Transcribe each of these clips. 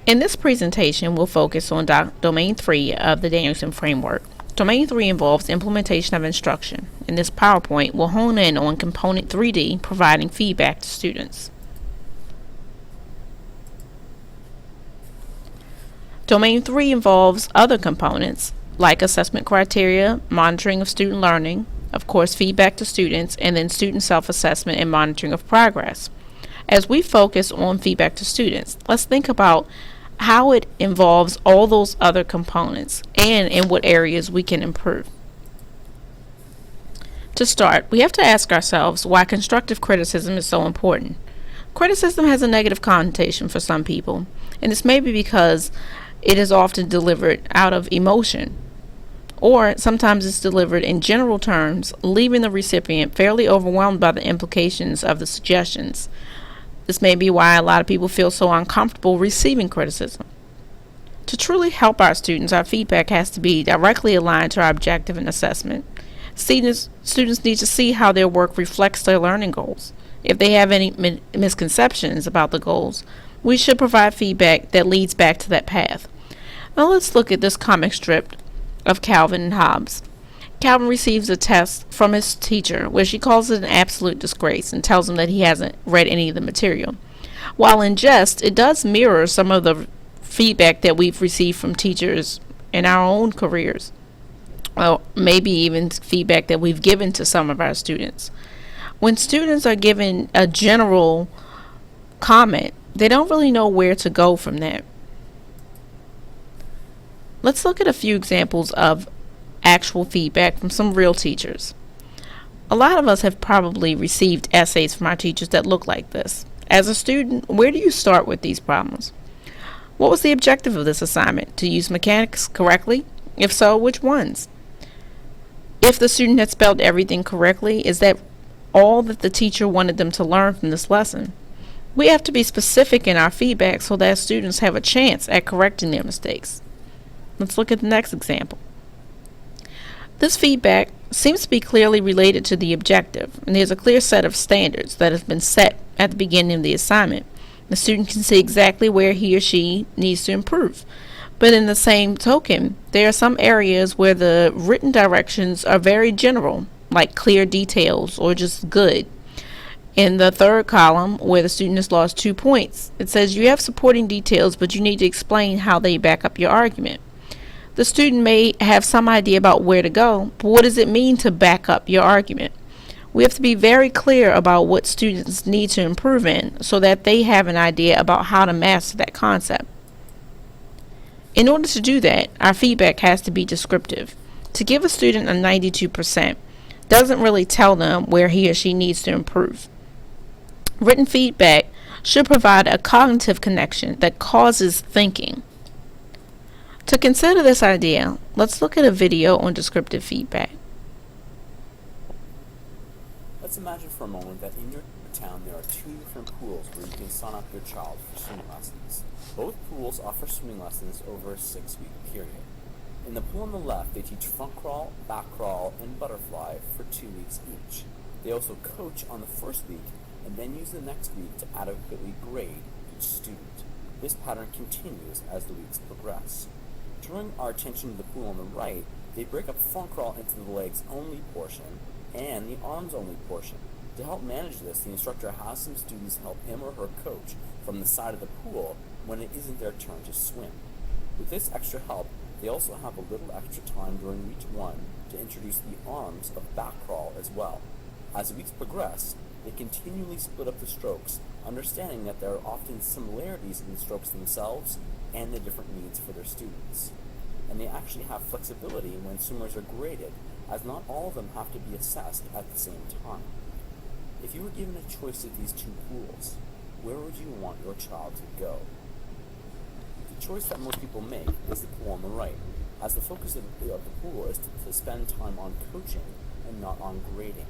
In this presentation, we'll focus on Domain 3 of the Danielson framework. Domain 3 involves implementation of instruction. In this PowerPoint, we'll hone in on Component 3D, providing feedback to students. Domain 3 involves other components like assessment criteria, monitoring of student learning, of course feedback to students, and then student self-assessment and monitoring of progress. As we focus on feedback to students, let's think about how it involves all those other components and in what areas we can improve. To start, we have to ask ourselves why constructive criticism is so important. Criticism has a negative connotation for some people, and this may be because it is often delivered out of emotion, or sometimes it's delivered in general terms, leaving the recipient fairly overwhelmed by the implications of the suggestions. This may be why a lot of people feel so uncomfortable receiving criticism. To truly help our students, our feedback has to be directly aligned to our objective and assessment. Students need to see how their work reflects their learning goals. If they have any misconceptions about the goals, we should provide feedback that leads back to that path. Now let's look at this comic strip of Calvin and Hobbes. Calvin receives a test from his teacher where she calls it an absolute disgrace and tells him that he hasn't read any of the material. While in jest, it does mirror some of the feedback that we've received from teachers in our own careers. Well, maybe even feedback that we've given to some of our students. When students are given a general comment, they don't really know where to go from that. Let's look at a few examples of actual feedback from some real teachers. A lot of us have probably received essays from our teachers that look like this. As a student, where do you start with these problems? What was the objective of this assignment? To use mechanics correctly? If so, which ones? If the student had spelled everything correctly, is that all that the teacher wanted them to learn from this lesson? We have to be specific in our feedback so that students have a chance at correcting their mistakes. Let's look at the next example. This feedback seems to be clearly related to the objective, and there's a clear set of standards that have been set at the beginning of the assignment. The student can see exactly where he or she needs to improve. But in the same token, there are some areas where the written directions are very general, like clear details or just good. In the third column, where the student has lost 2 points, it says you have supporting details, but you need to explain how they back up your argument. The student may have some idea about where to go, but what does it mean to back up your argument? We have to be very clear about what students need to improve in so that they have an idea about how to master that concept. In order to do that, our feedback has to be descriptive. To give a student a 92% doesn't really tell them where he or she needs to improve. Written feedback should provide a cognitive connection that causes thinking. To consider this idea, let's look at a video on descriptive feedback. Let's imagine for a moment that in your town there are two different pools where you can sign up your child for swimming lessons. Both pools offer swimming lessons over a 6-week period. In the pool on the left, they teach front crawl, back crawl, and butterfly for 2 weeks each. They also coach on the first week and then use the next week to adequately grade each student. This pattern continues as the weeks progress. Drawing our attention to the pool on the right, they break up front crawl into the legs only portion and the arms only portion. To help manage this, the instructor has some students help him or her coach from the side of the pool when it isn't their turn to swim. With this extra help, they also have a little extra time during week 1 to introduce the arms of back crawl as well. As the weeks progress, they continually split up the strokes, understanding that there are often similarities in the strokes themselves and the different needs for their students. And they actually have flexibility when swimmers are graded, as not all of them have to be assessed at the same time. If you were given a choice of these two pools, where would you want your child to go? The choice that most people make is the pool on the right, as the focus of the pool is to spend time on coaching and not on grading.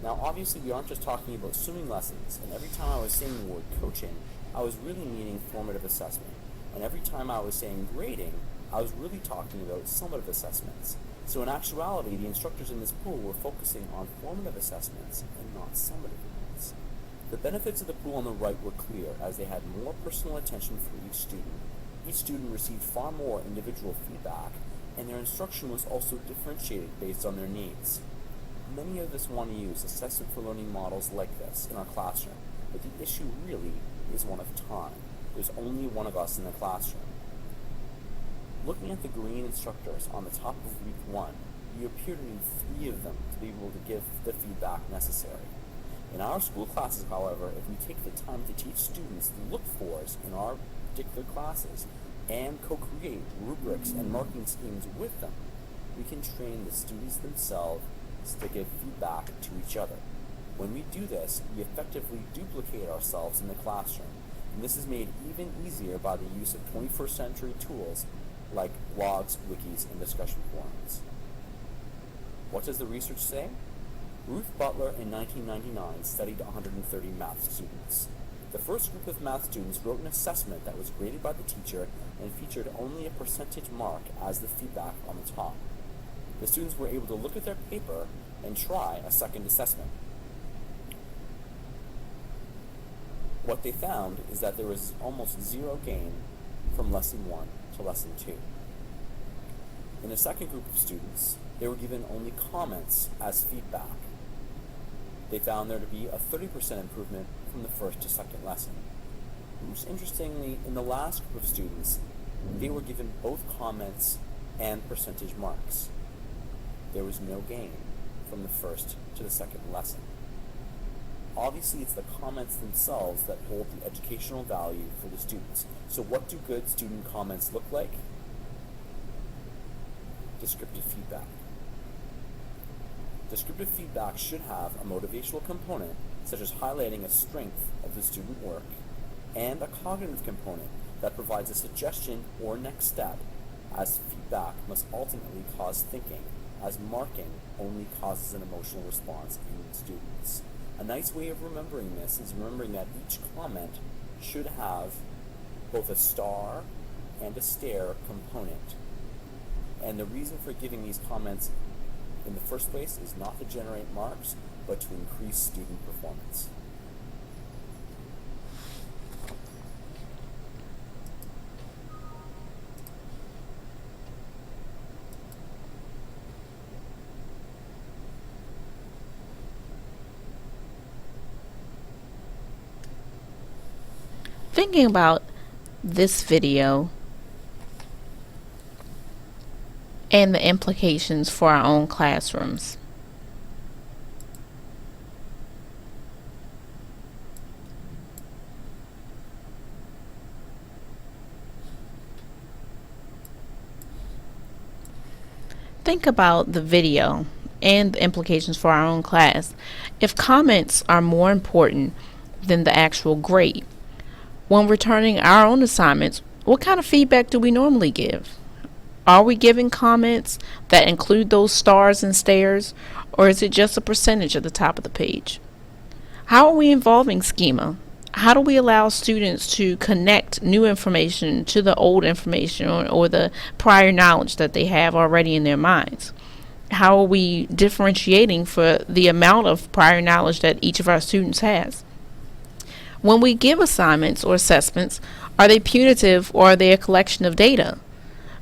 Now obviously we aren't just talking about swimming lessons, and every time I was saying the word coaching, I was really meaning formative assessment. And every time I was saying grading, I was really talking about summative assessments. So in actuality, the instructors in this pool were focusing on formative assessments and not summative ones. The benefits of the pool on the right were clear, as they had more personal attention for each student. Each student received far more individual feedback, and their instruction was also differentiated based on their needs. Many of us want to use assessment for learning models like this in our classroom, but the issue really is one of time. There's only one of us in the classroom. Looking at the green instructors on the top of week 1, you appear to need 3 of them to be able to give the feedback necessary. In our school classes, however, if we take the time to teach students the look-fors in our particular classes and co-create rubrics and marking schemes with them, we can train the students themselves to give feedback to each other. When we do this, we effectively duplicate ourselves in the classroom, and this is made even easier by the use of 21st century tools like blogs, wikis, and discussion forums. What does the research say? Ruth Butler in 1999 studied 130 math students. The first group of math students wrote an assessment that was graded by the teacher and featured only a percentage mark as the feedback on the top. The students were able to look at their paper and try a second assessment. What they found is that there was almost zero gain from lesson 1 to lesson 2. In the second group of students, they were given only comments as feedback. They found there to be a 30% improvement from the first to second lesson. Most interestingly, in the last group of students, they were given both comments and percentage marks. There was no gain from the first to the second lesson. Obviously, it's the comments themselves that hold the educational value for the students. So what do good student comments look like? Descriptive feedback. Descriptive feedback should have a motivational component, such as highlighting a strength of the student work, and a cognitive component that provides a suggestion or next step, as feedback must ultimately cause thinking, as marking only causes an emotional response in students. A nice way of remembering this is remembering that each comment should have both a star and a stare component. And the reason for giving these comments in the first place is not to generate marks, but to increase student performance. Thinking about this video and the implications for our own classrooms. Think about the video and the implications for our own class. If comments are more important than the actual grade, when returning our own assignments, what kind of feedback do we normally give? Are we giving comments that include those stars and stares, or is it just a percentage at the top of the page? How are we involving schema? How do we allow students to connect new information to the old information or the prior knowledge that they have already in their minds? How are we differentiating for the amount of prior knowledge that each of our students has? When we give assignments or assessments, are they punitive or are they a collection of data?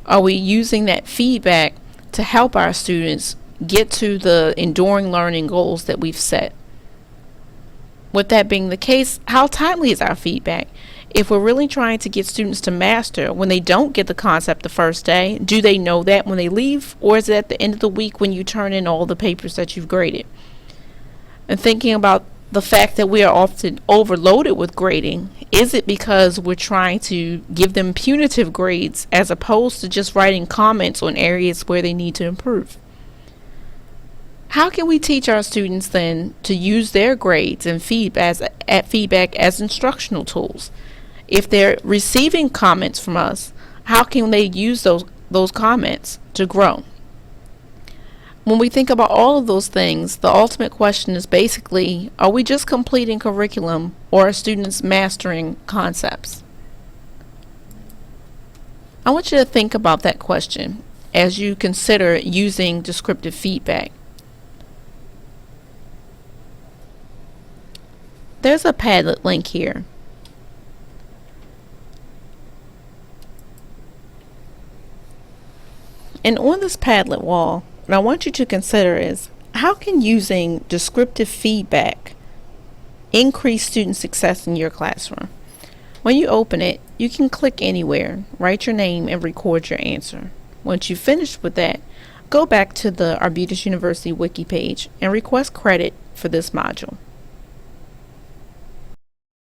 Are we using that feedback to help our students get to the enduring learning goals that we've set? With that being the case, how timely is our feedback? If we're really trying to get students to master when they don't get the concept the first day, do they know that when they leave, or is it at the end of the week when you turn in all the papers that you've graded? And thinking about the fact that we are often overloaded with grading, is it because we're trying to give them punitive grades as opposed to just writing comments on areas where they need to improve? How can we teach our students then to use their grades and feedback as instructional tools? If they're receiving comments from us, how can they use those comments to grow? When we think about all of those things, the ultimate question is basically, are we just completing curriculum or are students mastering concepts? I want you to think about that question as you consider using descriptive feedback. There's a Padlet link here. And on this Padlet wall, what I want you to consider is, how can using descriptive feedback increase student success in your classroom? When you open it, you can click anywhere, write your name, and record your answer. Once you've finished with that, go back to the Arbutus University wiki page and request credit for this module.